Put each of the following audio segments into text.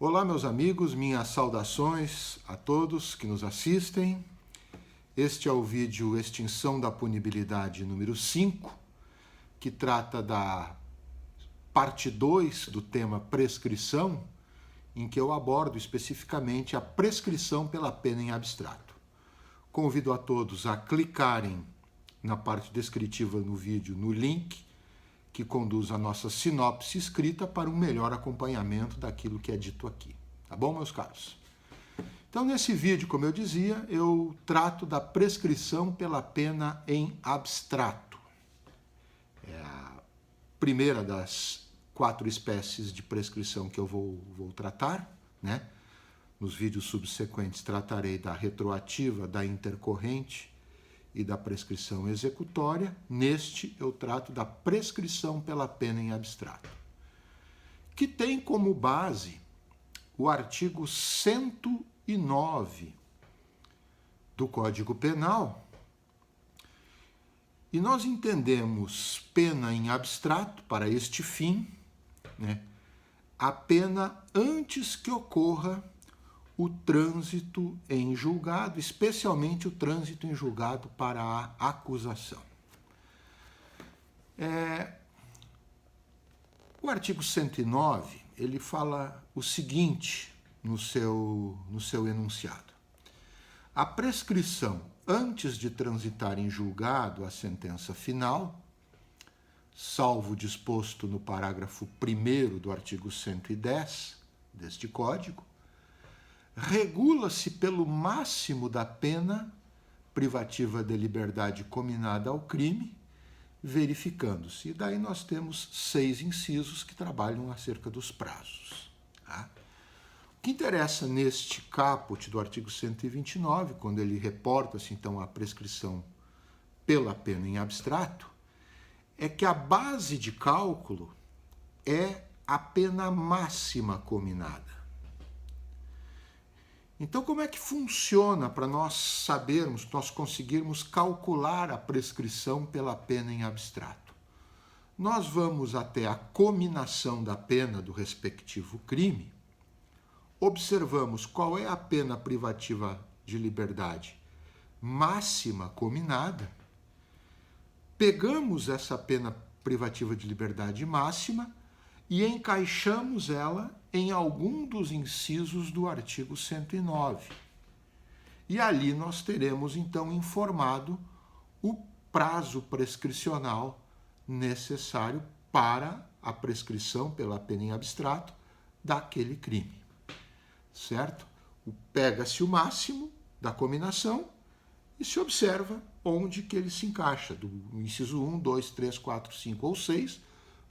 Olá, meus amigos, minhas saudações a todos que nos assistem. Este é o vídeo Extinção da Punibilidade número 5, que trata da parte 2 do tema prescrição, em que eu abordo especificamente a prescrição pela pena em abstrato. Convido a todos a clicarem na parte descritiva no vídeo, no link que conduz a nossa sinopse escrita para um melhor acompanhamento daquilo que é dito aqui. Tá bom, meus caros? Então, nesse vídeo, como eu dizia, eu trato da prescrição pela pena em abstrato. É a primeira das 4 espécies de prescrição que eu vou tratar, né? Nos vídeos subsequentes tratarei da retroativa, da intercorrente e da prescrição executória. Neste, eu trato da prescrição pela pena em abstrato, que tem como base o artigo 109 do Código Penal. E nós entendemos pena em abstrato, para este fim, né, a pena antes que ocorra o trânsito em julgado, especialmente o trânsito em julgado para a acusação. O artigo 109, ele fala o seguinte no seu enunciado. A prescrição antes de transitar em julgado a sentença final, salvo o disposto no parágrafo 1º do artigo 110 deste Código, regula-se pelo máximo da pena privativa de liberdade cominada ao crime, verificando-se. E daí nós temos 6 incisos que trabalham acerca dos prazos. Tá? O que interessa neste caput do artigo 129, quando ele reporta-se então a prescrição pela pena em abstrato, é que a base de cálculo é a pena máxima cominada. Então, como é que funciona para nós sabermos, nós conseguirmos calcular a prescrição pela pena em abstrato? Nós vamos até a cominação da pena do respectivo crime, observamos qual é a pena privativa de liberdade máxima cominada, pegamos essa pena privativa de liberdade máxima e encaixamos ela em algum dos incisos do artigo 109. E ali nós teremos, então, informado o prazo prescricional necessário para a prescrição pela pena em abstrato daquele crime. Certo? Pega-se o máximo da cominação e se observa onde que ele se encaixa, do inciso 1, 2, 3, 4, 5 ou 6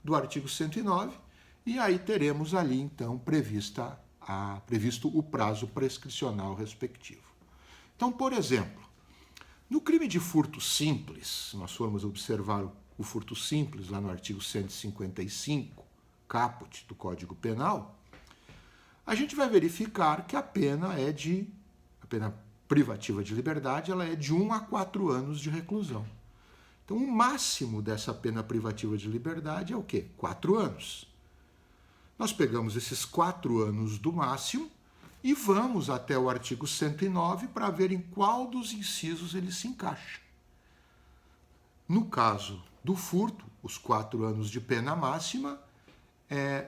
do artigo 109, e aí teremos ali, então, previsto o prazo prescricional respectivo. Então, por exemplo, no crime de furto simples, se nós formos observar o furto simples lá no artigo 155, caput do Código Penal, a gente vai verificar que a pena privativa de liberdade, ela é de 1 a 4 anos de reclusão. Então, o máximo dessa pena privativa de liberdade é o quê? 4 anos. Nós pegamos esses 4 anos do máximo e vamos até o artigo 109 para ver em qual dos incisos ele se encaixa. No caso do furto, os 4 anos de pena máxima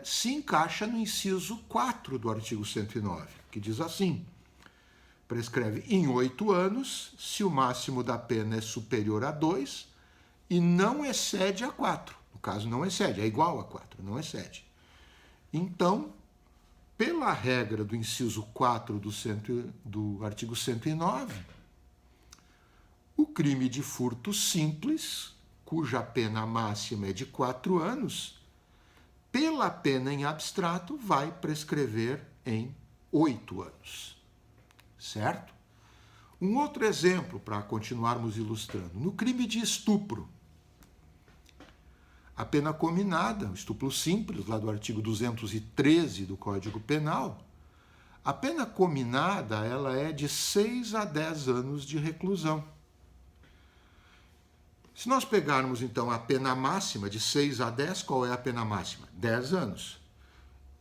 se encaixa no inciso 4 do artigo 109, que diz assim: prescreve em 8 anos se o máximo da pena é superior a 2 e não excede a 4. No caso, não excede, é igual a 4, não excede. Então, pela regra do inciso 4 do artigo 109, o crime de furto simples, cuja pena máxima é de 4 anos, pela pena em abstrato, vai prescrever em 8 anos. Certo? Um outro exemplo, para continuarmos ilustrando. No crime de estupro, a pena cominada, o estupro simples, lá do artigo 213 do Código Penal, a pena cominada ela é de 6 a 10 anos de reclusão. Se nós pegarmos, então, a pena máxima de 6 a 10, qual é a pena máxima? 10 anos.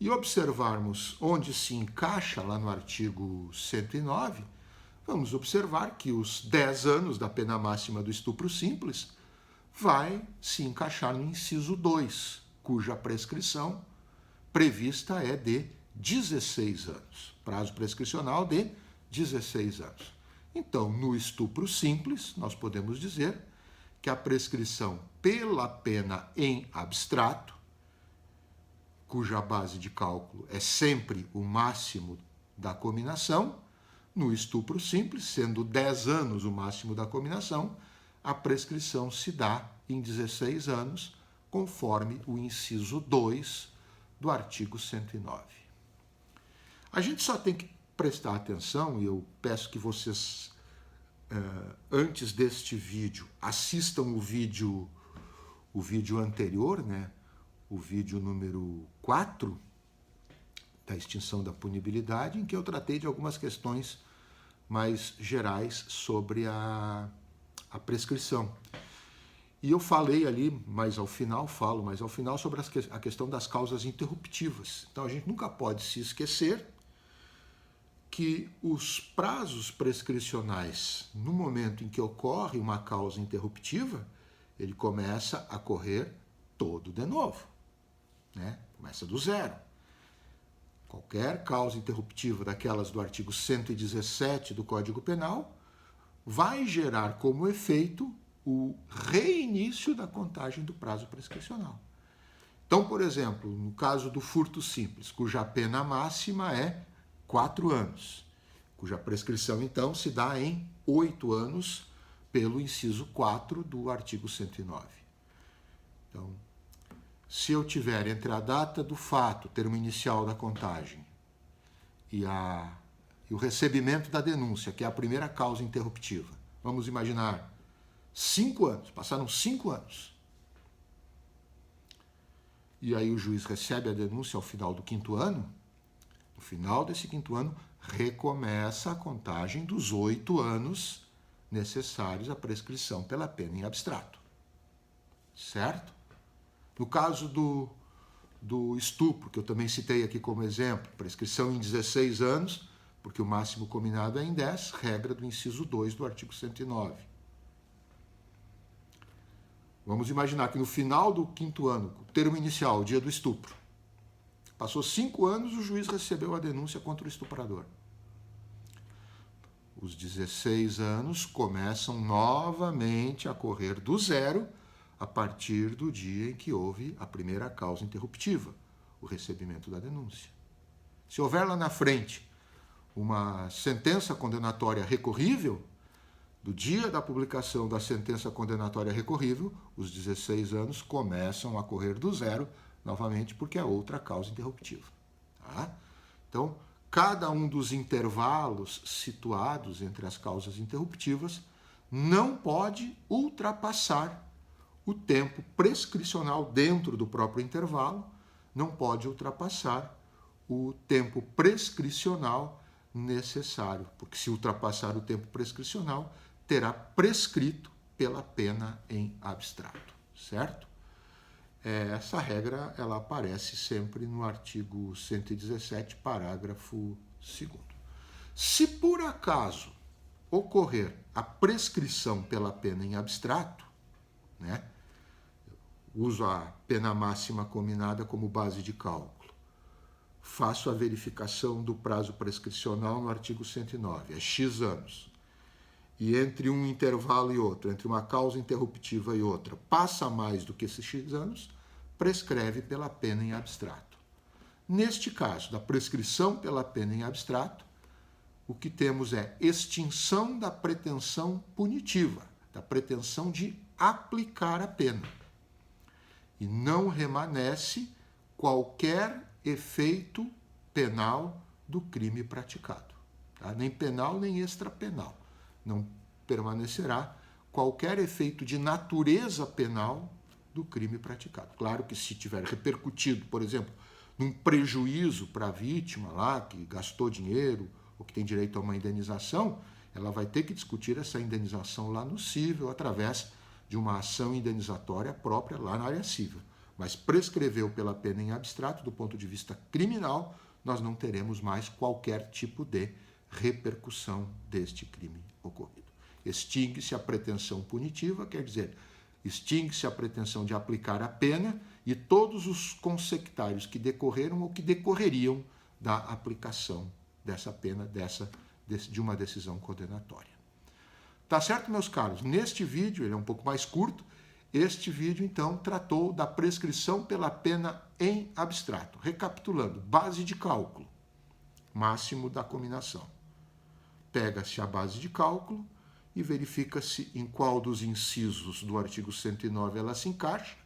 e observarmos onde se encaixa lá no artigo 109, vamos observar que os 10 anos da pena máxima do estupro simples vai se encaixar no inciso 2, cuja prescrição prevista é de 16 anos. Prazo prescricional de 16 anos. Então, no estupro simples, nós podemos dizer que a prescrição pela pena em abstrato, cuja base de cálculo é sempre o máximo da cominação, no estupro simples, sendo 10 anos o máximo da cominação, a prescrição se dá em 16 anos, conforme o inciso 2 do artigo 109. A gente só tem que prestar atenção, e eu peço que vocês, antes deste vídeo, assistam o vídeo anterior, né? O vídeo número 4 da extinção da punibilidade, em que eu tratei de algumas questões mais gerais sobre a prescrição. E eu falei ali, falo mais ao final, sobre a questão das causas interruptivas. Então, a gente nunca pode se esquecer que os prazos prescricionais, no momento em que ocorre uma causa interruptiva, ele começa a correr todo de novo, né? Começa do zero. Qualquer causa interruptiva daquelas do artigo 117 do Código Penal vai gerar como efeito o reinício da contagem do prazo prescricional. Então, por exemplo, no caso do furto simples, cuja pena máxima é 4 anos, cuja prescrição, então, se dá em 8 anos pelo inciso 4 do artigo 109. Então, se eu tiver entre a data do fato, termo inicial da contagem, e o recebimento da denúncia, que é a primeira causa interruptiva, vamos imaginar 5 anos, passaram 5 anos. E aí o juiz recebe a denúncia ao final do 5º ano. No final desse 5º ano, recomeça a contagem dos 8 anos necessários à prescrição pela pena em abstrato. Certo? No caso do estupro, que eu também citei aqui como exemplo, prescrição em 16 anos, porque o máximo combinado é em 10, regra do inciso 2 do artigo 109. Vamos imaginar que no final do 5º ano, o termo inicial, o dia do estupro, passou 5 anos, o juiz recebeu a denúncia contra o estuprador. Os 16 anos começam novamente a correr do zero a partir do dia em que houve a primeira causa interruptiva, o recebimento da denúncia. Se houver lá na frente uma sentença condenatória recorrível, do dia da publicação da sentença condenatória recorrível, os 16 anos começam a correr do zero novamente, porque é outra causa interruptiva. Tá? Então, cada um dos intervalos situados entre as causas interruptivas não pode ultrapassar o tempo prescricional dentro do próprio intervalo, não pode ultrapassar o tempo prescricional necessário, porque se ultrapassar o tempo prescricional, terá prescrito pela pena em abstrato, certo? Essa regra ela aparece sempre no artigo 117, parágrafo 2º. Se por acaso ocorrer a prescrição pela pena em abstrato, né, uso a pena máxima combinada como base de cálculo, faço a verificação do prazo prescricional no artigo 109, é X anos, e entre um intervalo e outro, entre uma causa interruptiva e outra, passa mais do que esses X anos, prescreve pela pena em abstrato. Neste caso, da prescrição pela pena em abstrato, o que temos é extinção da pretensão punitiva, da pretensão de aplicar a pena. E não remanesce qualquer efeito penal do crime praticado. Tá? Nem penal, nem extrapenal. Não permanecerá qualquer efeito de natureza penal do crime praticado. Claro que se tiver repercutido, por exemplo, num prejuízo para a vítima lá, que gastou dinheiro ou que tem direito a uma indenização, ela vai ter que discutir essa indenização lá no cível através de uma ação indenizatória própria lá na área cível. Mas prescreveu pela pena em abstrato, do ponto de vista criminal, nós não teremos mais qualquer tipo de repercussão deste crime ocorrido. Extingue-se a pretensão punitiva, quer dizer, extingue-se a pretensão de aplicar a pena e todos os consectários que decorreram ou que decorreriam da aplicação dessa pena, de uma decisão condenatória. Tá certo, meus caros? Neste vídeo, ele é um pouco mais curto, este vídeo, então, tratou da prescrição pela pena em abstrato. Recapitulando, base de cálculo, máximo da cominação. Pega-se a base de cálculo e verifica-se em qual dos incisos do artigo 109 ela se encaixa,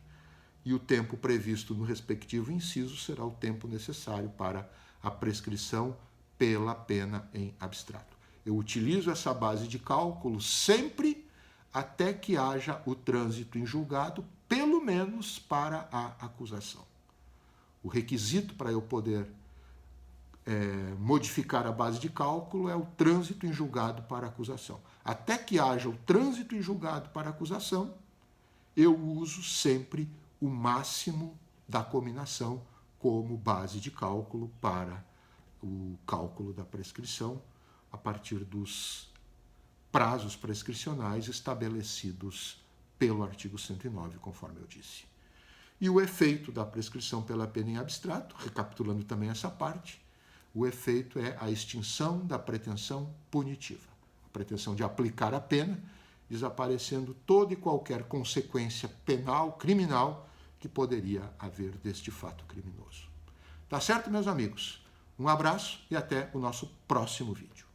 e o tempo previsto no respectivo inciso será o tempo necessário para a prescrição pela pena em abstrato. Eu utilizo essa base de cálculo sempre até que haja o trânsito em julgado, pelo menos para a acusação. O requisito para eu poder modificar a base de cálculo é o trânsito em julgado para a acusação. Até que haja o trânsito em julgado para a acusação, eu uso sempre o máximo da cominação como base de cálculo para o cálculo da prescrição a partir dos prazos prescricionais estabelecidos pelo artigo 109, conforme eu disse. E o efeito da prescrição pela pena em abstrato, recapitulando também essa parte, o efeito é a extinção da pretensão punitiva, a pretensão de aplicar a pena, desaparecendo toda e qualquer consequência penal, criminal, que poderia haver deste fato criminoso. Tá certo, meus amigos? Um abraço e até o nosso próximo vídeo.